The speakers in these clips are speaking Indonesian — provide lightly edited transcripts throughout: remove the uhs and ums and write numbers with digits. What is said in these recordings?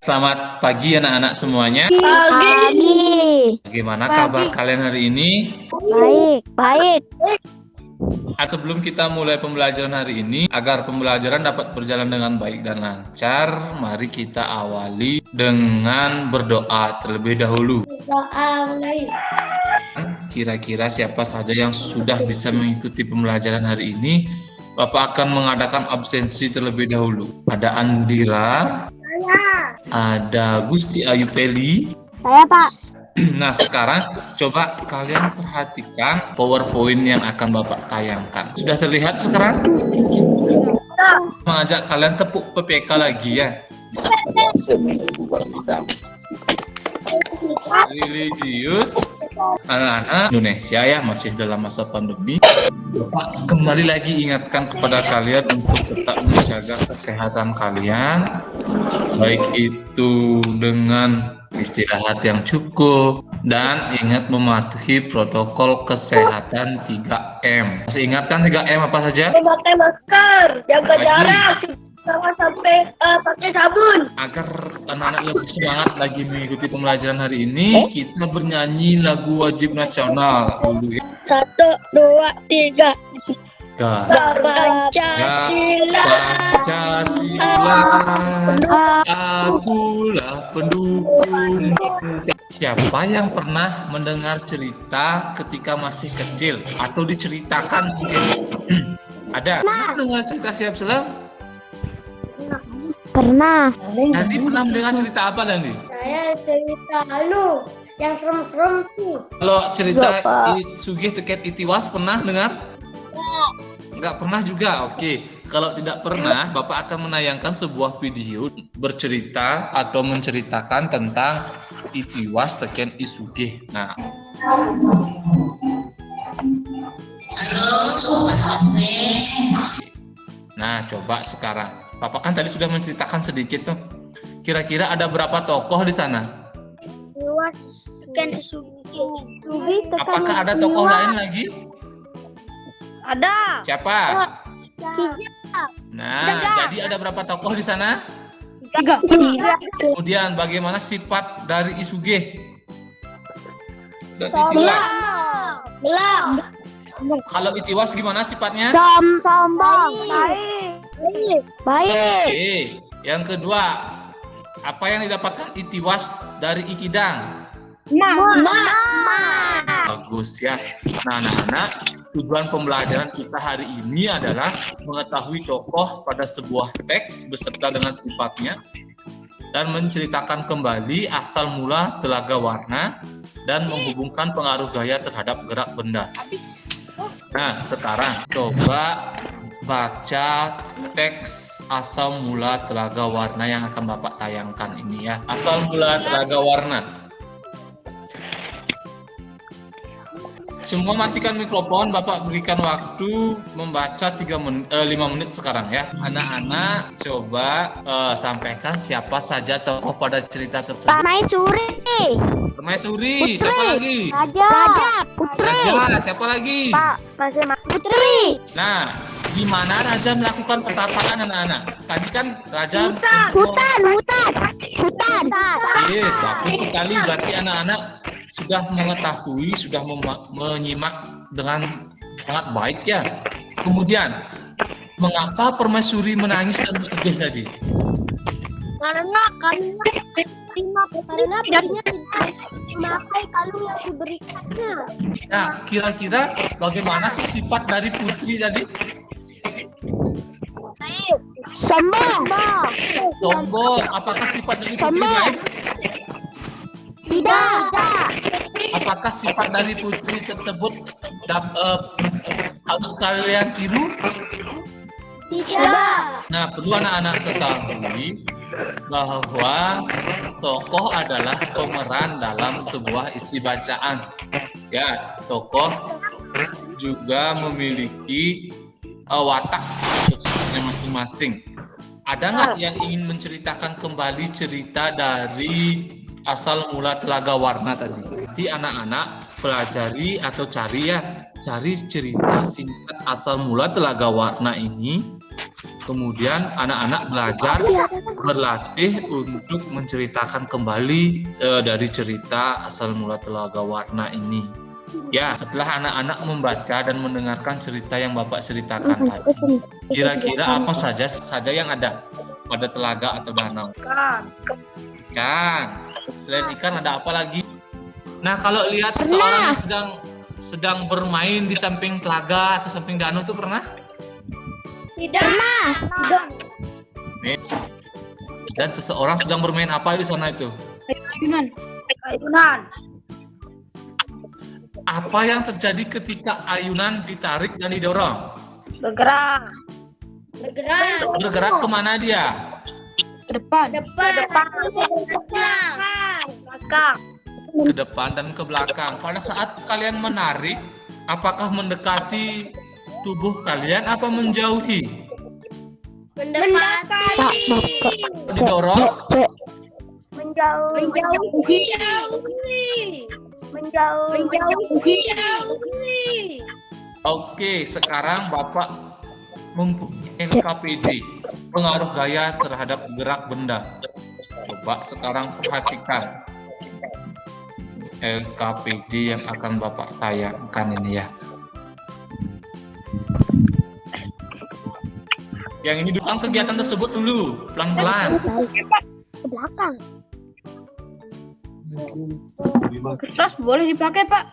Selamat pagi anak-anak semuanya. Pagi. Bagaimana kabar kalian hari ini? Baik. Sebelum kita mulai pembelajaran hari ini, agar pembelajaran dapat berjalan dengan baik dan lancar, mari kita awali dengan berdoa terlebih dahulu. Kira-kira siapa saja yang sudah bisa mengikuti pembelajaran hari ini? Bapak akan mengadakan absensi terlebih dahulu. Ada Andira, ada Gusti Ayu Peli. Saya, Pak. Nah, sekarang coba kalian perhatikan PowerPoint yang akan Bapak tayangkan. Sudah terlihat sekarang? Mengajak kalian tepuk PPK lagi ya. Religius anak-anak Indonesia ya, masih dalam masa pandemi. Bapak kembali lagi ingatkan kepada kalian untuk tetap menjaga kesehatan kalian, baik itu dengan istirahat yang cukup dan ingat mematuhi protokol kesehatan 3M. Masih ingat kan 3M apa saja? Pakai masker, jaga jarak, jangan sampai pakai sabun. Agar anak-anak lebih semangat lagi mengikuti pembelajaran hari ini, kita bernyanyi lagu wajib nasional dulu ya. 1, 2, 3. Pancasila, akulah pendukung. Siapa yang pernah mendengar cerita ketika masih kecil atau diceritakan mungkin? Ada? Pernah mendengar cerita Siap Selam? Pernah. Nandi pernah mendengar cerita apa Nandi? Saya cerita yang serem-serem tuh. Kalau cerita Bapak. Sugih Teket Itiwas pernah dengar? Enggak pernah juga. Oke. Kalau tidak pernah, Bapak akan menayangkan sebuah video bercerita atau menceritakan tentang Itiwas Teken Isugih. Nah, nah, coba sekarang. Bapak kan tadi sudah menceritakan sedikit tuh. Kira-kira ada berapa tokoh di sana? Luas kan Sugi. Apakah ada tokoh lain lagi? Ada. Siapa? Nah, jadi ada berapa tokoh di sana? 3. Kemudian bagaimana sifat dari Isugih dan Itiwas? Belang. Kalau Itiwas gimana sifatnya? Sombong. Baik. Oke. Yang kedua, apa yang didapatkan Itiwas dari Ikidang? Bagus ya. Nah, anak-anak, tujuan pembelajaran kita hari ini adalah mengetahui tokoh pada sebuah teks beserta dengan sifatnya dan menceritakan kembali asal mula telaga warna dan menghubungkan pengaruh gaya terhadap gerak benda. Nah, sekarang coba baca teks asal mula telaga warna yang akan Bapak tayangkan ini ya. Asal mula telaga warna. Semua matikan mikrofon, Bapak berikan waktu membaca 5 menit sekarang ya. Anak-anak coba sampaikan siapa saja tokoh pada cerita tersebut. Permaisuri. Permaisuri, siapa lagi? Raja. Putri. Raja, siapa lagi? Putri. Nah, di mana Raja melakukan pertapaan anak-anak? Tadi kan Raja Hutan. Oke, bagus sekali. Berarti anak-anak sudah mengetahui, sudah menyimak dengan sangat baik ya. Kemudian, mengapa Permaisuri menangis dan bersedih tadi? Karena jadinya tidak memakai kalung yang diberikannya. Nah, kira-kira bagaimana sih sifat dari Putri tadi? Sombong. Sombong. Apakah sifat dari Putri Sombong. baik? Tidak. Apakah sifat dari Putri tersebut harus kalian tiru? Tidak. Nah, perlu anak-anak ketahui bahwa tokoh adalah pemeran dalam sebuah isi bacaan. Ya, tokoh juga memiliki watak masing-masing. Ada nggak yang ingin menceritakan kembali cerita dari asal mula telaga warna tadi? Jadi anak-anak pelajari atau cari cerita singkat asal mula telaga warna ini Kemudian anak-anak belajar berlatih untuk menceritakan kembali dari cerita asal mula Telaga Warna ini. Ya, setelah anak-anak membaca dan mendengarkan cerita yang Bapak ceritakan tadi, kira-kira apa saja yang ada pada telaga atau danau? Ikan. Selain ikan ada apa lagi? Nah, kalau lihat seseorang yang sedang bermain di samping telaga atau samping danau itu pernah? Tidak. Dan seseorang sedang bermain apa di sana itu? Ayunan. Apa yang terjadi ketika ayunan ditarik dan didorong? Bergerak. Bergerak kemana dia? Depan. Belakang. Ke depan dan ke belakang. Pada saat kalian menarik, apakah mendekati tubuh kalian apa menjauhi? Didorong? Menjauhi. Oke, sekarang Bapak mempunyai LKPD, pengaruh gaya terhadap gerak benda. Coba sekarang perhatikan LKPD yang akan Bapak tayangkan ini ya. Yang ini dulu kegiatan tersebut dulu, pelan-pelan. Ke belakang. Kertas boleh dipakai, Pak?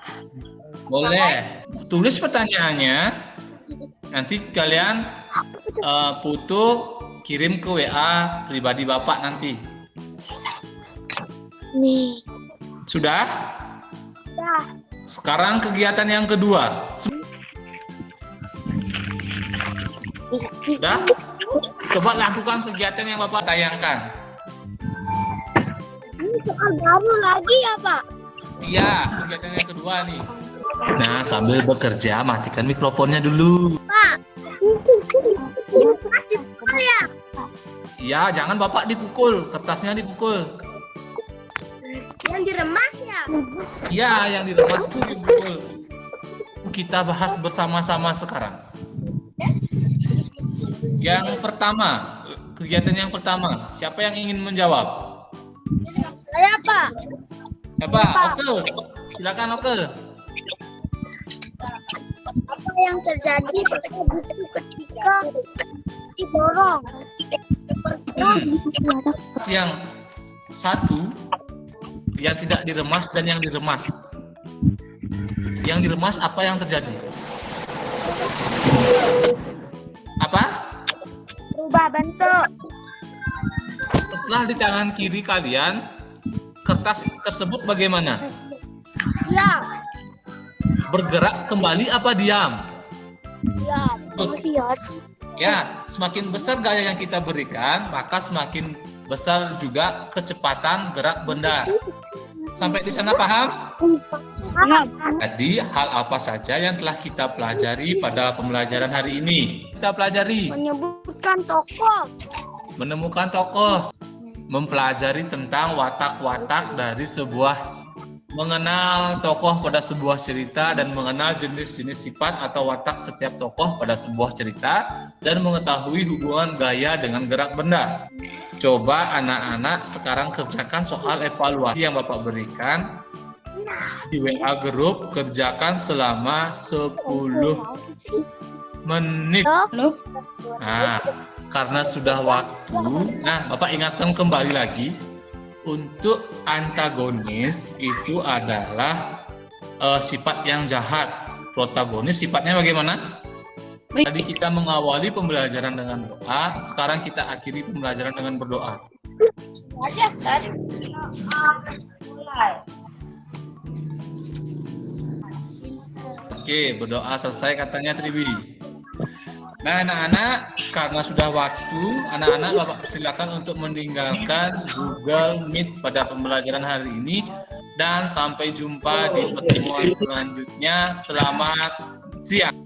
Boleh. Tulis pertanyaannya. Nanti kalian foto kirim ke WA pribadi Bapak nanti. Nih. Sudah? Dah. Sekarang kegiatan yang kedua. Sudah? Coba lakukan kegiatan yang Bapak tayangkan. Ini soal baru lagi ya, Pak? Iya, kegiatan yang kedua nih. Nah, sambil bekerja, matikan mikrofonnya dulu. Masih ya? Iya, jangan Bapak dipukul, kertasnya dipukul. Yang diremas ya? Iya, yang diremas itu dipukul. Kita bahas bersama-sama sekarang. Yang pertama, kegiatan yang pertama, siapa yang ingin menjawab? Saya, Pak. Siapa? Oke, silakan Oke. Apa yang terjadi pada buku ketika didorong? Yang satu, yang tidak diremas dan yang diremas. Yang diremas apa yang terjadi? Apa? Berubah bentuk. Setelah di tangan kiri kalian, kertas tersebut bagaimana? Ya. Bergerak kembali apa diam? Ya. Lihat. Ya, semakin besar gaya yang kita berikan, maka semakin besar juga kecepatan gerak benda. Sampai di sana paham? Jadi, hal apa saja yang telah kita pelajari pada pembelajaran hari ini? Kita pelajari Menyebutkan tokoh. menemukan tokoh, mempelajari tentang watak-watak dari sebuah, mengenal tokoh pada sebuah cerita dan mengenal jenis-jenis sifat atau watak setiap tokoh pada sebuah cerita dan mengetahui hubungan gaya dengan gerak benda. Coba anak-anak sekarang kerjakan soal evaluasi yang Bapak berikan di WA grup, kerjakan selama 10 menit. Nah, karena sudah waktu, nah Bapak ingatkan kembali lagi, untuk antagonis itu adalah sifat yang jahat. Protagonis sifatnya bagaimana? Tadi kita mengawali pembelajaran dengan doa, sekarang kita akhiri pembelajaran dengan berdoa. Oke, berdoa selesai katanya Triwi. Nah, anak-anak, karena sudah waktu, anak-anak Bapak persilakan untuk meninggalkan Google Meet pada pembelajaran hari ini dan sampai jumpa di pertemuan selanjutnya. Selamat siang.